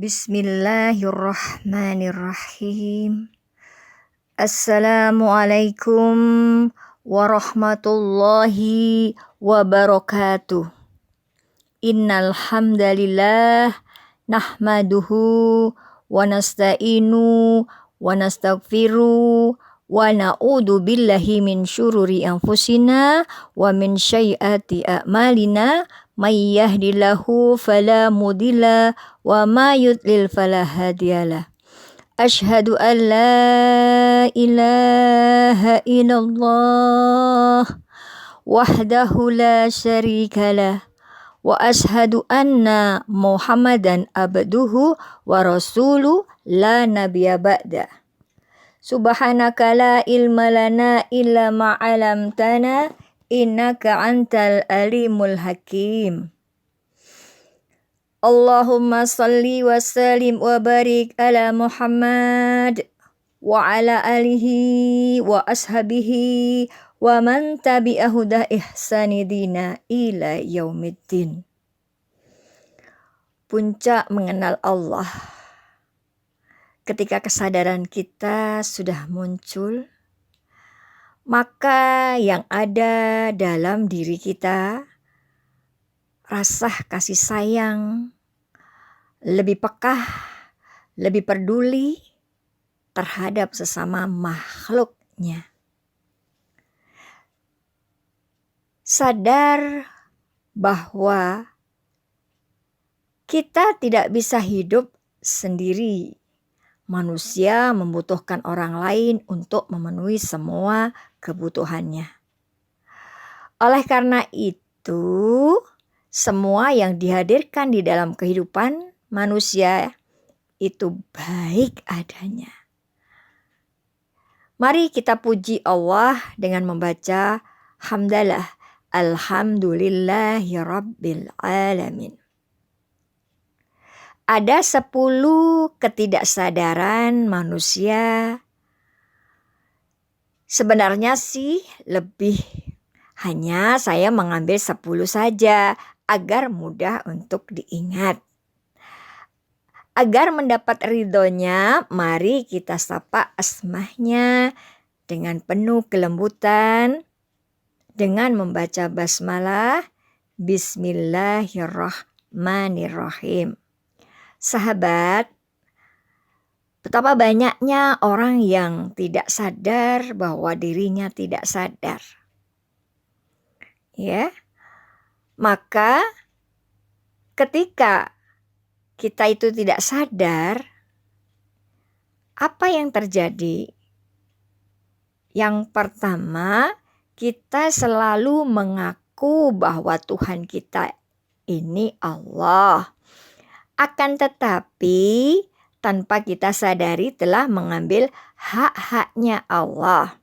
Bismillahirrahmanirrahim. Assalamualaikum warahmatullahi wabarakatuh. Innal hamdalillah nahmaduhu wa nasta'inu wa nastaghfiru wa na'udzu billahi min syururi anfusina wa min sayyiati a'malina may yahdihillahu fala mudilla wa may yudlil fala hadiyalah. Asyhadu an la ilaha illallah wahdahu la syarikalah wa asyhadu anna Muhammadan abduhu wa rasuluh la nabiyya ba'da. Subhanaka la ilma lana illa ma 'allamtana innaka antal alimul hakim. Allahumma salli wa sallim wa barik ala Muhammad wa ala alihi wa ashabihi wa man tabi'ahu dah ihsani dina ila yaumiddin. Puncak mengenal Allah. Ketika kesadaran kita sudah muncul, maka yang ada dalam diri kita rasa kasih sayang, lebih peka, lebih peduli terhadap sesama makhluknya. Sadar bahwa kita tidak bisa hidup sendiri. Manusia membutuhkan orang lain untuk memenuhi semua kebutuhannya. Oleh karena itu, semua yang dihadirkan di dalam kehidupan manusia itu baik adanya. Mari kita puji Allah dengan membaca hamdalah alhamdulillahi rabbil alamin. Ada 10 ketidaksadaran manusia. Sebenarnya sih lebih, hanya saya mengambil 10 saja agar mudah untuk diingat. Agar mendapat ridhonya, mari kita sapa asmahnya dengan penuh kelembutan dengan membaca basmalah. Bismillahirrahmanirrahim. Sahabat, betapa banyaknya orang yang tidak sadar bahwa dirinya tidak sadar. Ya. Maka ketika kita itu tidak sadar, apa yang terjadi? Yang pertama, kita selalu mengaku bahwa Tuhan kita ini Allah. Akan tetapi tanpa kita sadari telah mengambil hak-haknya Allah.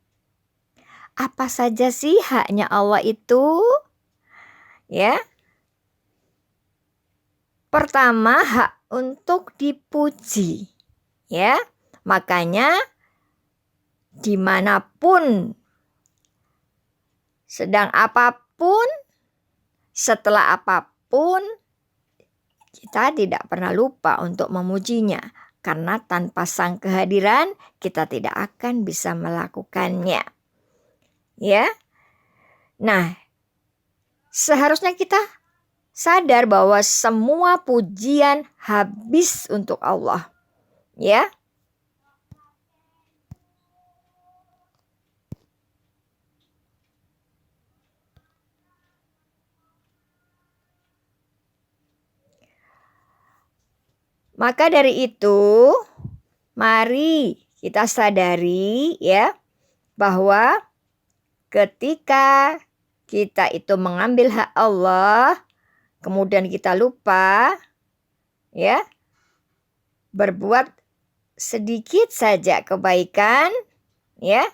Apa saja sih haknya Allah itu? Ya. Pertama, hak untuk dipuji. Ya. Makanya dimanapun, sedang apapun, setelah apapun, kita tidak pernah lupa untuk memujinya. Karena tanpa sang kehadiran, kita tidak akan bisa melakukannya. Ya. Nah, seharusnya kita sadar bahwa semua pujian habis untuk Allah. Ya. Maka dari itu, mari kita sadari ya bahwa ketika kita itu mengambil hak Allah, kemudian kita lupa ya berbuat sedikit saja kebaikan ya,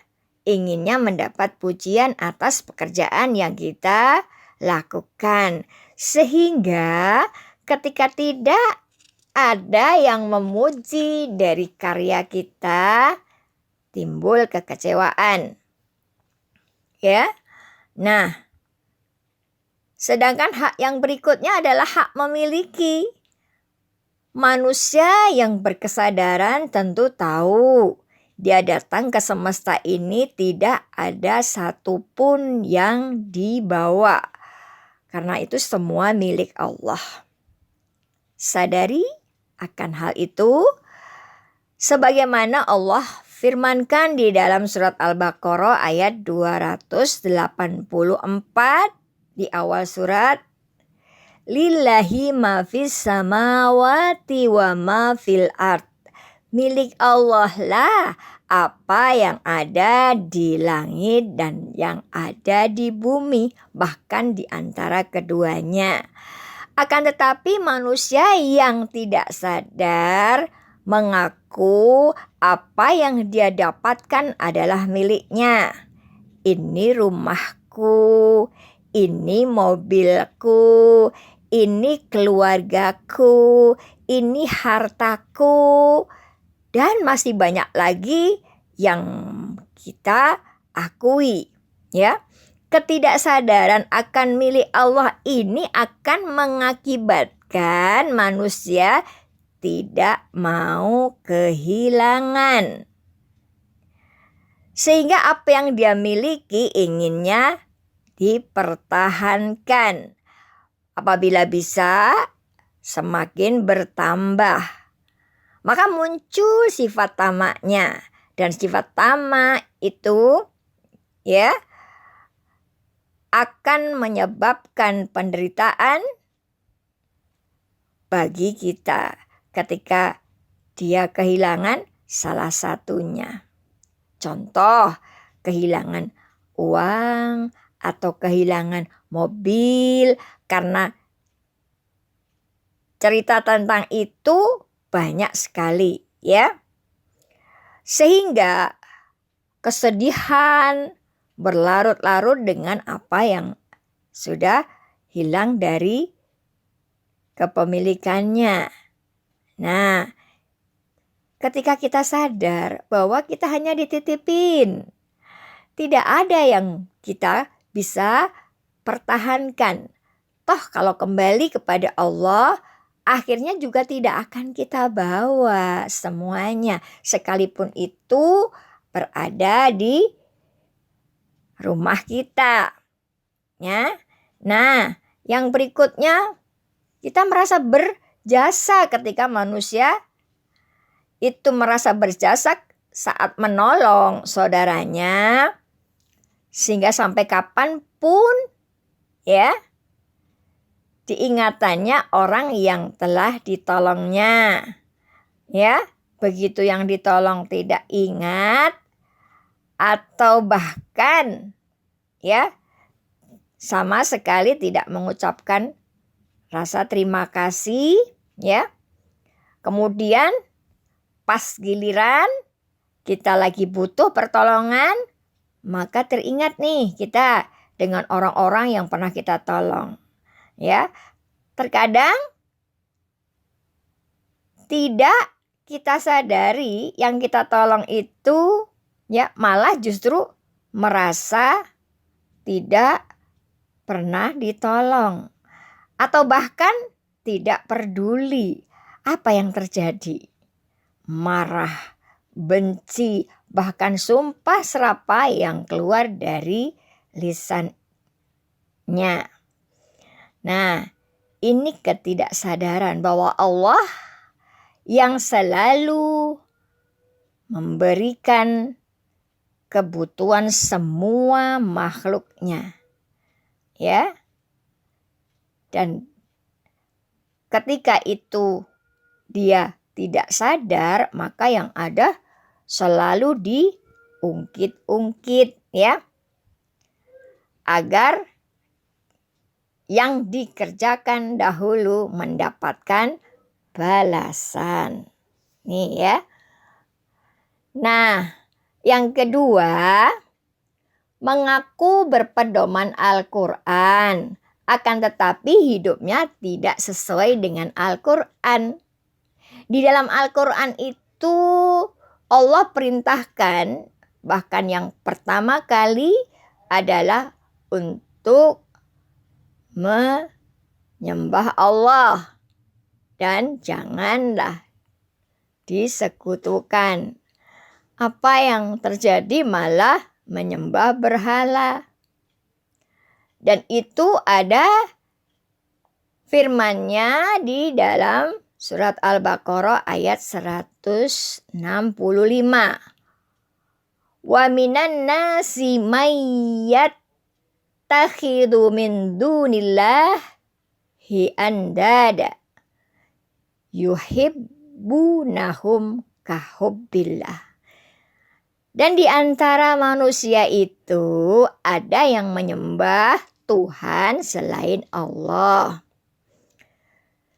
inginnya mendapat pujian atas pekerjaan yang kita lakukan. Sehingga ketika tidak ada yang memuji dari karya kita, timbul kekecewaan. Ya. Nah, sedangkan hak yang berikutnya adalah hak memiliki. Manusia yang berkesadaran tentu tahu dia datang ke semesta ini tidak ada satupun yang dibawa. Karena itu semua milik Allah. Sadari akan hal itu sebagaimana Allah firmankan di dalam surat Al-Baqarah ayat 284 di awal surat. Lillahi ma fis samawati wa ma fil ard. Milik Allah lah apa yang ada di langit dan yang ada di bumi, bahkan di antara keduanya. Akan tetapi manusia yang tidak sadar mengaku apa yang dia dapatkan adalah miliknya. Ini rumahku, ini mobilku, ini keluargaku, ini hartaku, dan masih banyak lagi yang kita akui, ya. Ketidaksadaran akan milik Allah ini akan mengakibatkan manusia tidak mau kehilangan. Sehingga apa yang dia miliki inginnya dipertahankan. Apabila bisa semakin bertambah, maka muncul sifat tamaknya. Dan sifat tamak itu ya akan menyebabkan penderitaan bagi kita ketika dia kehilangan salah satunya. Contoh, kehilangan uang atau kehilangan mobil, karena cerita tentang itu banyak sekali, ya. Sehingga kesedihan berlarut-larut dengan apa yang sudah hilang dari kepemilikannya. Nah, ketika kita sadar bahwa kita hanya dititipin, tidak ada yang kita bisa pertahankan. Toh kalau kembali kepada Allah, akhirnya juga tidak akan kita bawa semuanya, sekalipun itu berada di rumah kita. Ya. Nah, yang berikutnya, kita merasa berjasa ketika manusia itu merasa berjasa saat menolong saudaranya, sehingga sampai kapanpun ya diingatannya orang yang telah ditolongnya. Ya, begitu yang ditolong tidak ingat atau bahkan ya sama sekali tidak mengucapkan rasa terima kasih, ya. Kemudian pas giliran kita lagi butuh pertolongan, maka teringat nih kita dengan orang-orang yang pernah kita tolong. Ya, terkadang tidak kita sadari yang kita tolong itu ya malah justru merasa tidak pernah ditolong atau bahkan tidak peduli apa yang terjadi. Marah, benci, bahkan sumpah serapah yang keluar dari lisannya. Nah, ini ketidaksadaran bahwa Allah yang selalu memberikan kebutuhan semua makhluknya. Ya. Dan ketika itu dia tidak sadar, maka yang ada selalu diungkit-ungkit, ya. Agar yang dikerjakan dahulu mendapatkan balasan. Nih ya. Nah, yang kedua, mengaku berpedoman Al-Quran, akan tetapi hidupnya tidak sesuai dengan Al-Quran. Di dalam Al-Quran itu Allah perintahkan, bahkan yang pertama kali adalah untuk menyembah Allah dan janganlah disekutukan. Apa yang terjadi malah menyembah berhala. Dan itu ada firman-Nya di dalam surat Al-Baqarah ayat 165. Wa minan nasi may yattakhidhu min dunillahi andada yuhibbunahum kahubbillah. Dan di antara manusia itu ada yang menyembah Tuhan selain Allah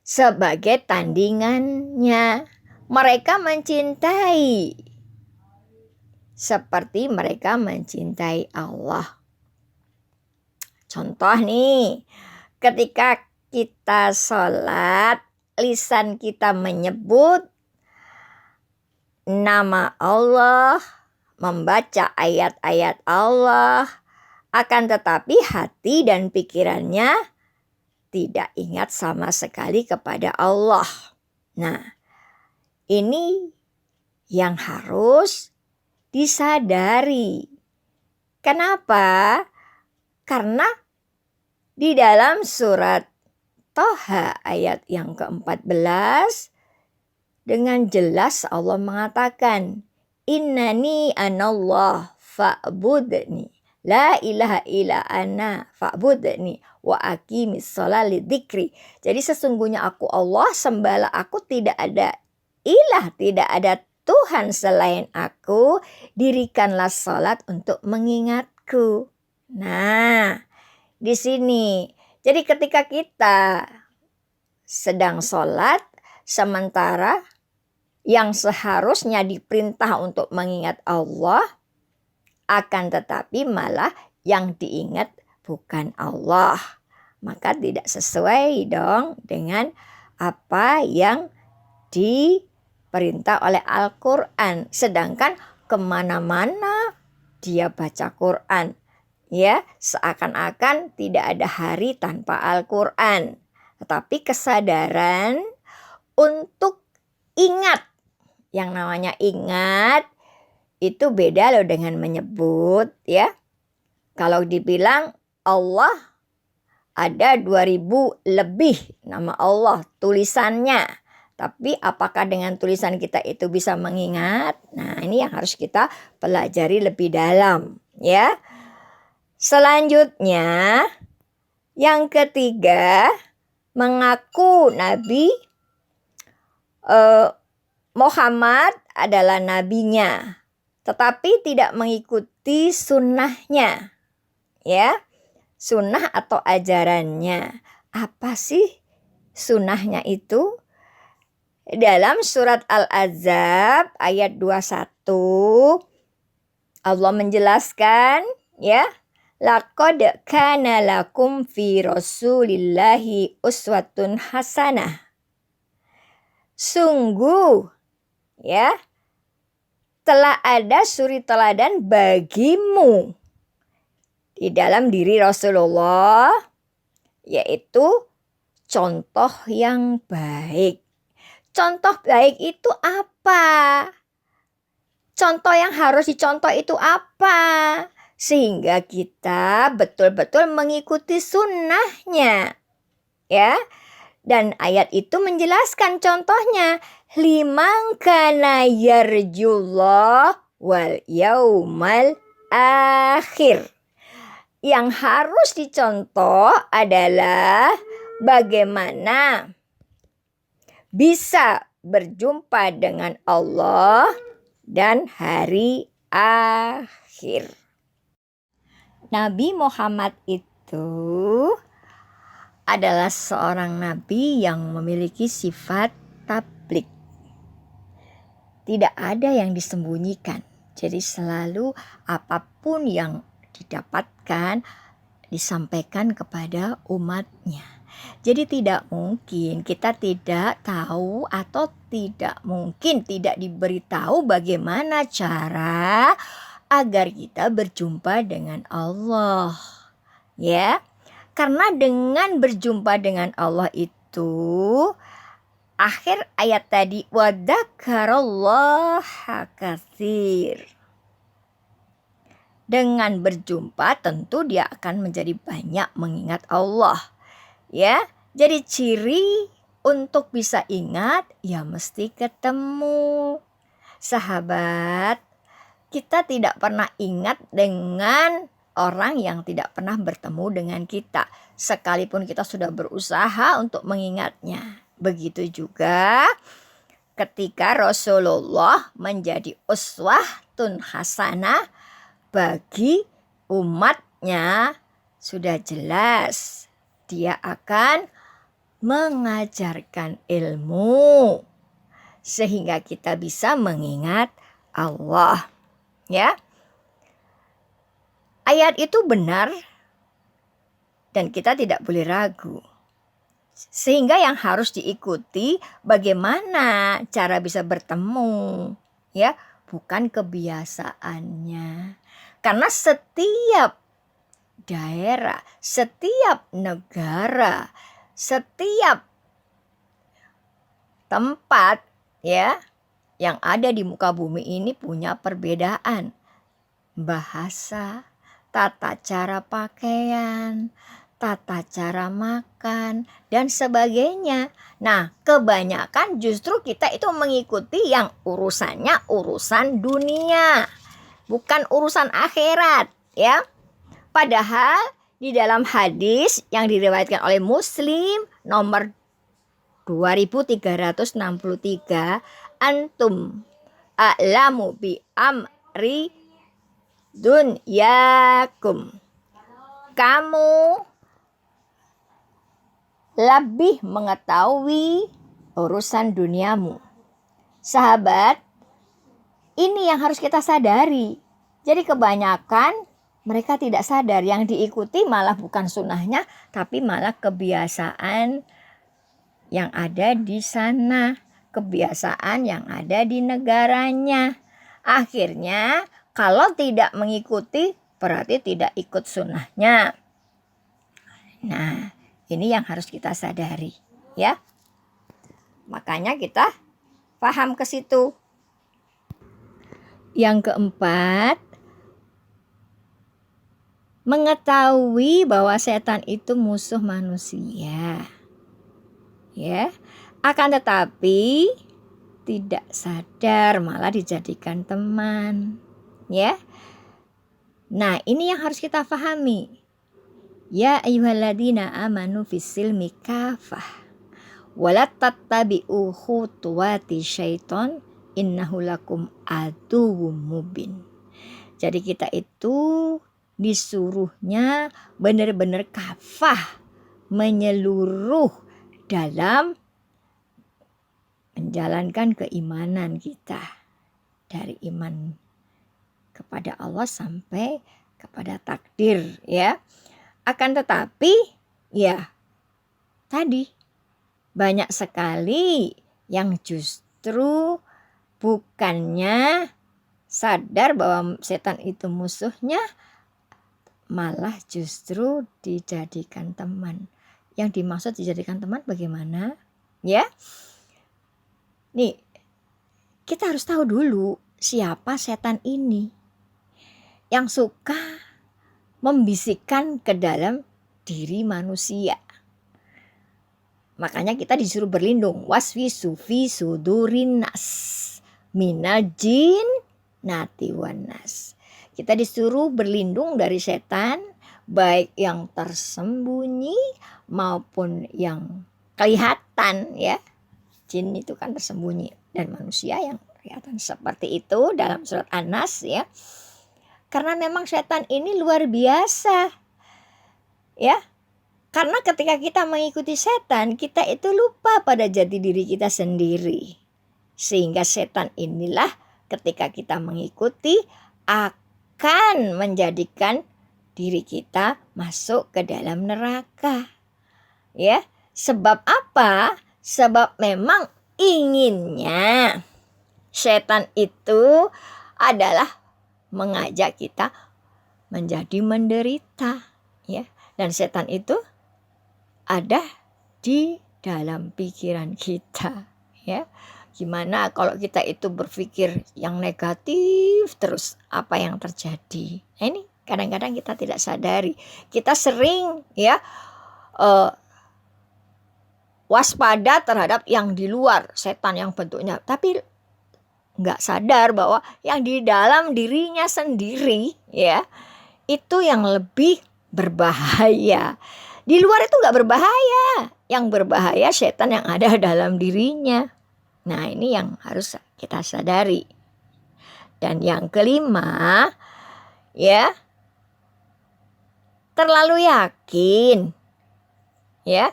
sebagai tandingannya. Mereka mencintai seperti mereka mencintai Allah. Contoh nih, ketika kita sholat, lisan kita menyebut nama Allah, membaca ayat-ayat Allah, akan tetapi hati dan pikirannya tidak ingat sama sekali kepada Allah. Nah, ini yang harus disadari. Kenapa? Karena di dalam surat Toha ayat yang ke-14 dengan jelas Allah mengatakan, Innani anallah fa'budni, la ilaha illa ana fa'budni wa aqimis shalah lidzikri. Jadi sesungguhnya aku Allah, sembahlah aku, tidak ada ilah, tidak ada Tuhan selain aku, dirikanlah salat untuk mengingatku. Nah, di sini. Jadi ketika kita sedang salat, sementara yang seharusnya diperintah untuk mengingat Allah, akan tetapi malah yang diingat bukan Allah. Maka tidak sesuai dong dengan apa yang diperintah oleh Al-Quran. Sedangkan kemana-mana dia baca Quran. Ya, seakan-akan tidak ada hari tanpa Al-Quran. Tetapi kesadaran untuk ingat, yang namanya ingat itu beda loh dengan menyebut, ya. Kalau dibilang Allah ada 2000 lebih nama Allah tulisannya. Tapi apakah dengan tulisan kita itu bisa mengingat? Nah, ini yang harus kita pelajari lebih dalam, ya. Selanjutnya, yang ketiga, mengaku Nabi Muhammad adalah nabinya, tetapi tidak mengikuti sunnahnya, ya, sunnah atau ajarannya. Apa sih sunnahnya itu? Dalam surat Al-Ahzab ayat 21, Allah menjelaskan, ya, laqad kana lakum fi rasulillahi uswatun hasanah. Sungguh, ya, telah ada suri teladan bagimu di dalam diri Rasulullah, yaitu contoh yang baik. Contoh baik itu apa? Contoh yang harus dicontoh itu apa? Sehingga kita betul-betul mengikuti sunnahnya, ya. Dan ayat itu menjelaskan contohnya, liman kana yarjullah wal yaumal akhir. Yang harus dicontoh adalah bagaimana bisa berjumpa dengan Allah dan hari akhir. Nabi Muhammad itu adalah seorang nabi yang memiliki sifat tabligh. Tidak ada yang disembunyikan. Jadi selalu apapun yang didapatkan disampaikan kepada umatnya. Jadi tidak mungkin kita tidak tahu atau tidak mungkin tidak diberitahu bagaimana cara agar kita berjumpa dengan Allah. Ya. Karena dengan berjumpa dengan Allah itu akhir ayat tadi, wa dzakarallaha katsir. Dengan berjumpa tentu dia akan menjadi banyak mengingat Allah. Ya, jadi ciri untuk bisa ingat ya mesti ketemu. Sahabat, kita tidak pernah ingat dengan orang yang tidak pernah bertemu dengan kita, sekalipun kita sudah berusaha untuk mengingatnya. Begitu juga ketika Rasulullah menjadi uswatun hasanah bagi umatnya, sudah jelas dia akan mengajarkan ilmu sehingga kita bisa mengingat Allah. Ya, ayat itu benar dan kita tidak boleh ragu. Sehingga yang harus diikuti bagaimana cara bisa bertemu, ya, bukan kebiasaannya. Karena setiap daerah, setiap negara, setiap tempat, ya, yang ada di muka bumi ini punya perbedaan bahasa, tata cara pakaian, tata cara makan, dan sebagainya. Nah, kebanyakan justru kita itu mengikuti yang urusannya urusan dunia, bukan urusan akhirat, ya. Padahal di dalam hadis yang diriwayatkan oleh Muslim nomor 2363, antum a'lamu bi amri dunyakum. Kamu lebih mengetahui urusan duniamu. Sahabat, ini yang harus kita sadari. Jadi kebanyakan mereka tidak sadar, yang diikuti malah bukan sunnahnya, tapi malah kebiasaan yang ada di sana, kebiasaan yang ada di negaranya. Akhirnya kalau tidak mengikuti berarti tidak ikut sunnahnya. Nah, ini yang harus kita sadari, ya. Makanya kita paham ke situ. Yang keempat, mengetahui bahwa setan itu musuh manusia. Ya, akan tetapi tidak sadar malah dijadikan teman, ya. Nah, ini yang harus kita pahami. Ya ayyuhalladzina amanu fis-silmi kafah wala tattabi'u khutuwati syaiton innahu lakum aduwwum mubin. Jadi kita itu disuruhnya benar-benar kafah, menyeluruh dalam menjalankan keimanan kita, dari iman kepada Allah sampai kepada takdir, ya. Akan tetapi ya tadi banyak sekali yang justru bukannya sadar bahwa setan itu musuhnya, malah justru dijadikan teman. Yang dimaksud dijadikan teman bagaimana? Ya, nih kita harus tahu dulu siapa setan ini yang suka membisikkan ke dalam diri manusia. Makanya kita disuruh berlindung, waswisu fi sudurin nas minal jin nati wanas. Kita disuruh berlindung dari setan, baik yang tersembunyi maupun yang kelihatan, ya. Jin itu kan tersembunyi dan manusia yang kelihatan, seperti itu dalam surat An-Nas, ya. Karena memang setan ini luar biasa, ya. Karena ketika kita mengikuti setan, kita itu lupa pada jati diri kita sendiri. Sehingga setan inilah ketika kita mengikuti akan menjadikan diri kita masuk ke dalam neraka. Ya, sebab apa? Sebab memang inginnya setan itu adalah mengajak kita menjadi menderita, ya. Dan setan itu ada di dalam pikiran kita, ya. Gimana kalau kita itu berpikir yang negatif terus, apa yang terjadi? Nah, ini kadang-kadang kita tidak sadari. Kita sering ya waspada terhadap yang di luar, setan yang bentuknya, tapi nggak sadar bahwa yang di dalam dirinya sendiri ya itu yang lebih berbahaya. Di luar itu nggak berbahaya, yang berbahaya setan yang ada dalam dirinya. Nah, ini yang harus kita sadari. Dan yang kelima, ya, terlalu yakin, ya,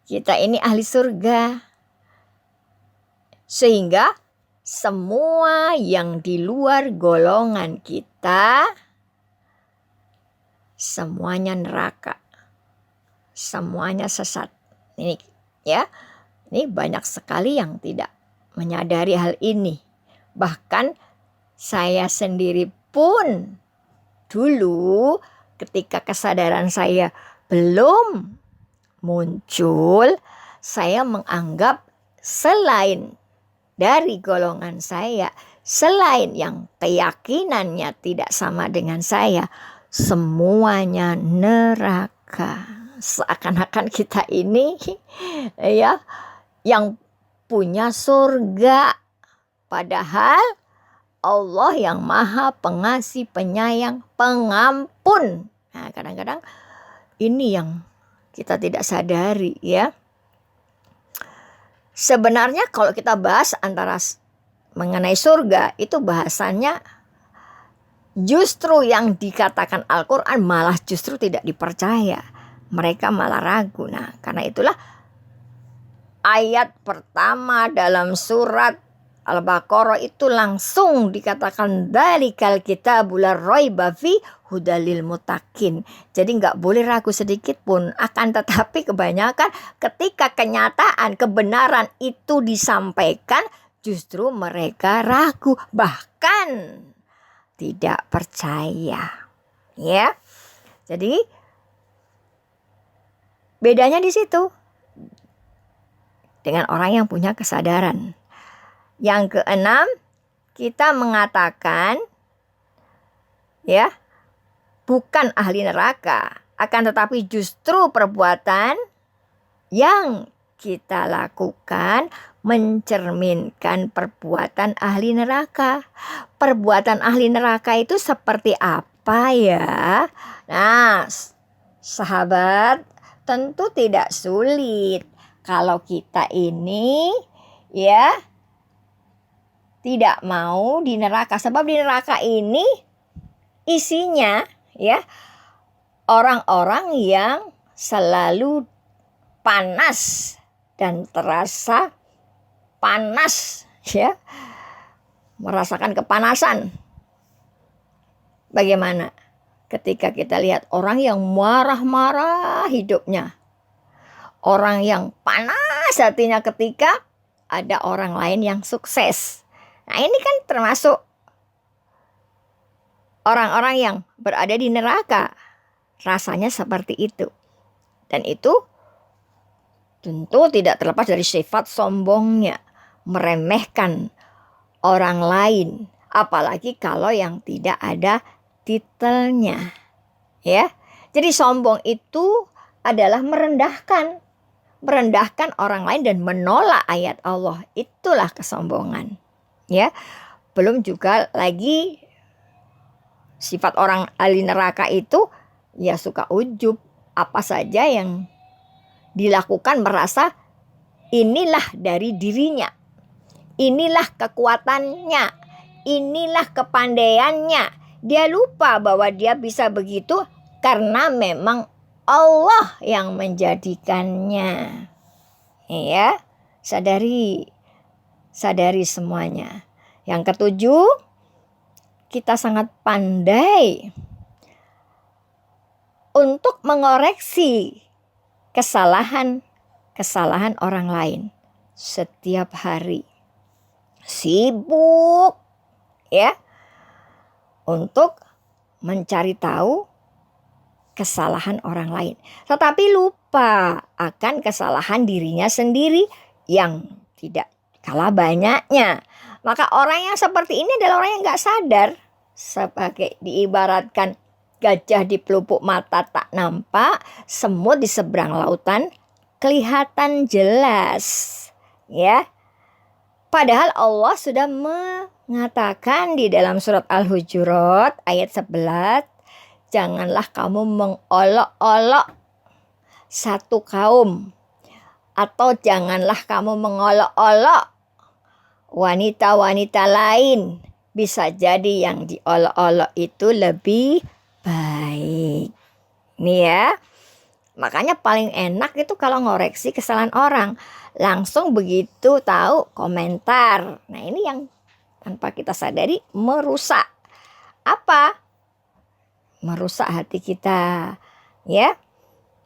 kita ini ahli surga, sehingga semua yang di luar golongan kita semuanya neraka, semuanya sesat. Ini ya, ini banyak sekali yang tidak menyadari hal ini. Bahkan saya sendiri pun dulu ketika kesadaran saya belum muncul, saya menganggap selain dari golongan saya, selain yang keyakinannya tidak sama dengan saya, semuanya neraka. Seakan-akan kita ini ya yang punya surga, padahal Allah yang maha pengasih, penyayang, pengampun. Nah, kadang-kadang ini yang kita tidak sadari ya. Sebenarnya kalau kita bahas antara mengenai surga, itu bahasannya justru yang dikatakan Al-Quran malah justru tidak dipercaya. Mereka malah ragu. Nah, karena itulah ayat pertama dalam surat Al-Baqarah itu langsung dikatakan dzalikal kitabul la raiba fi hudalil muttaqin. Jadi nggak boleh ragu sedikit pun. Akan tetapi kebanyakan ketika kenyataan kebenaran itu disampaikan, justru mereka ragu, bahkan tidak percaya. Ya. Jadi bedanya di situ dengan orang yang punya kesadaran. Yang keenam, kita mengatakan ya, bukan ahli neraka, akan tetapi justru perbuatan yang kita lakukan mencerminkan perbuatan ahli neraka. Perbuatan ahli neraka itu seperti apa ya? Nah, sahabat, tentu tidak sulit kalau kita ini ya tidak mau di neraka. Sebab di neraka ini isinya ya orang-orang yang selalu panas dan terasa panas ya, merasakan kepanasan. Bagaimana ketika kita lihat orang yang marah-marah hidupnya, orang yang panas hatinya ketika ada orang lain yang sukses. Nah, ini kan termasuk orang-orang yang berada di neraka. Rasanya seperti itu. Dan itu tentu tidak terlepas dari sifat sombongnya, meremehkan orang lain, apalagi kalau yang tidak ada titelnya. Ya. Jadi sombong itu adalah merendahkan orang lain dan menolak ayat Allah. Itulah kesombongan. Ya. Belum juga lagi sifat orang ahli neraka itu ya suka ujub, apa saja yang dilakukan merasa inilah dari dirinya, inilah kekuatannya, inilah kepandaiannya. Dia lupa bahwa dia bisa begitu karena memang Allah yang menjadikannya. Ya, sadari semuanya. Yang ketujuh, kita sangat pandai untuk mengoreksi kesalahan orang lain setiap hari. Sibuk ya untuk mencari tahu kesalahan orang lain. Tetapi lupa lupa akan kesalahan dirinya sendiri yang tidak kalah banyaknya. Maka orang yang seperti ini adalah orang yang gak sadar. Sebagai diibaratkan gajah di pelupuk mata tak nampak, semut di seberang lautan kelihatan jelas. Ya. Padahal Allah sudah mengatakan di dalam surat Al-Hujurat ayat 11, janganlah kamu mengolok-olok satu kaum, atau janganlah kamu mengolok-olok wanita-wanita lain. Bisa jadi yang diolok-olok itu lebih baik. Nih ya. Makanya paling enak itu kalau ngoreksi kesalahan orang. Langsung begitu tahu komentar. Nah ini yang tanpa kita sadari merusak. Apa? Merusak hati kita. Ya.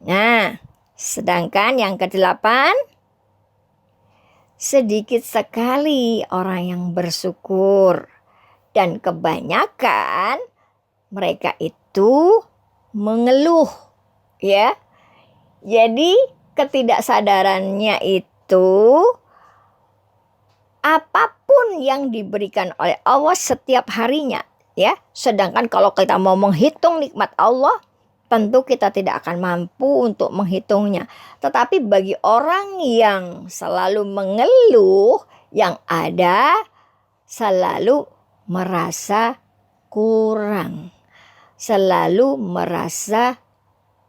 Nah, sedangkan yang ke-8, sedikit sekali orang yang bersyukur. Dan kebanyakan mereka itu mengeluh. Ya. Jadi ketidaksadarannya itu apapun yang diberikan oleh Allah setiap harinya, ya. Sedangkan kalau kita mau menghitung nikmat Allah, tentu kita tidak akan mampu untuk menghitungnya. Tetapi bagi orang yang selalu mengeluh, yang ada selalu merasa kurang, selalu merasa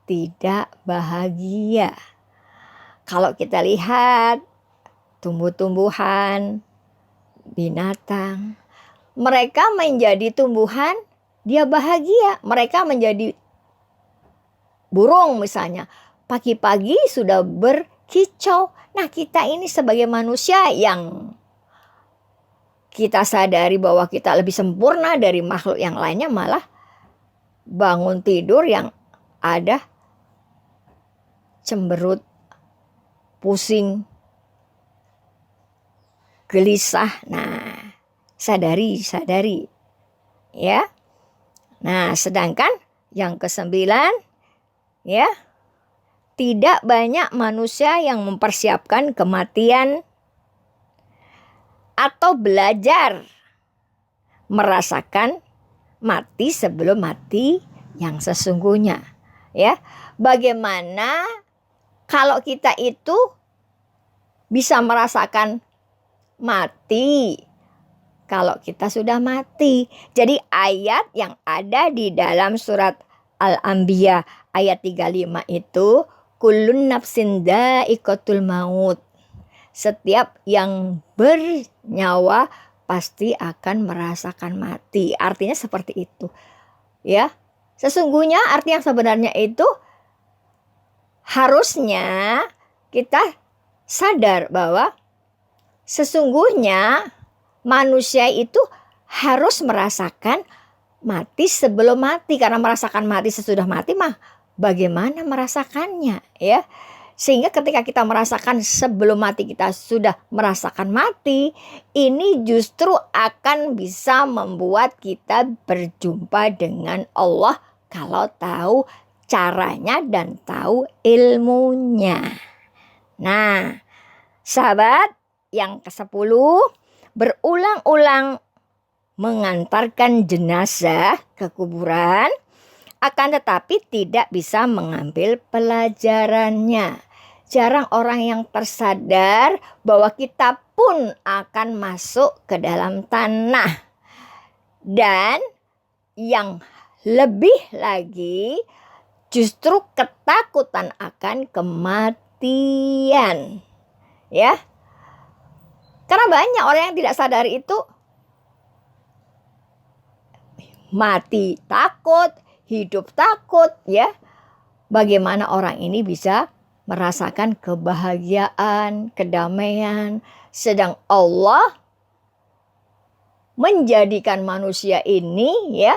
tidak bahagia. Kalau kita lihat tumbuh-tumbuhan, binatang, mereka menjadi tumbuhan, dia bahagia. Mereka menjadi burung misalnya, pagi-pagi sudah berkicau. Nah, kita ini sebagai manusia yang kita sadari bahwa kita lebih sempurna dari makhluk yang lainnya, malah bangun tidur yang ada cemberut, pusing, gelisah. Nah, sadari ya. Nah, sedangkan yang ke-9, ya, tidak banyak manusia yang mempersiapkan kematian atau belajar merasakan mati sebelum mati yang sesungguhnya. Ya, bagaimana kalau kita itu bisa merasakan mati kalau kita sudah mati? Jadi ayat yang ada di dalam surat Al-Anbiya ayat 35 itu, kullun nafsin dha'iqatul maut. Setiap yang bernyawa pasti akan merasakan mati. Artinya seperti itu. Ya. Sesungguhnya arti yang sebenarnya itu harusnya kita sadar bahwa sesungguhnya manusia itu harus merasakan mati sebelum mati. Karena merasakan mati sesudah mati mah bagaimana merasakannya, ya. Sehingga ketika kita merasakan sebelum mati kita sudah merasakan mati, ini justru akan bisa membuat kita berjumpa dengan Allah kalau tahu caranya dan tahu ilmunya. Nah, sahabat yang ke-10, berulang-ulang mengantarkan jenazah ke kuburan, akan tetapi tidak bisa mengambil pelajarannya. Jarang orang yang tersadar bahwa kita pun akan masuk ke dalam tanah. Dan yang lebih lagi justru ketakutan akan kematian. Ya. Karena banyak orang yang tidak sadar itu mati takut, hidup takut, ya. Bagaimana orang ini bisa merasakan kebahagiaan, kedamaian, sedang Allah menjadikan manusia ini, ya,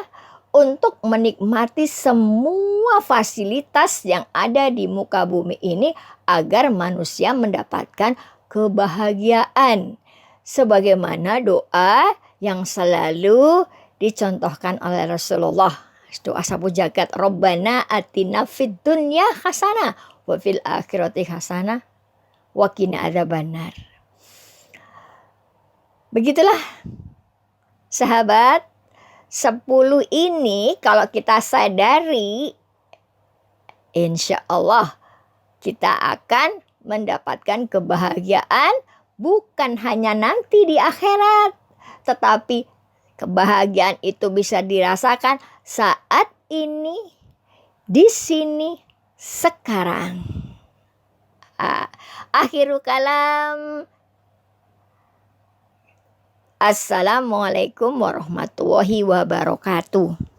untuk menikmati semua fasilitas yang ada di muka bumi ini agar manusia mendapatkan kebahagiaan. Sebagaimana doa yang selalu dicontohkan oleh Rasulullah. Doa sapu jagat, Rabbana atina fid dunya hasanah wa fil akhirati hasanah wa qina adzabannar. Begitulah sahabat, 10 ini kalau kita sadari, insya Allah kita akan mendapatkan kebahagiaan bukan hanya nanti di akhirat, tetapi kebahagiaan itu bisa dirasakan saat ini, di sini, sekarang. Akhirul kalam. Assalamualaikum warahmatullahi wabarakatuh.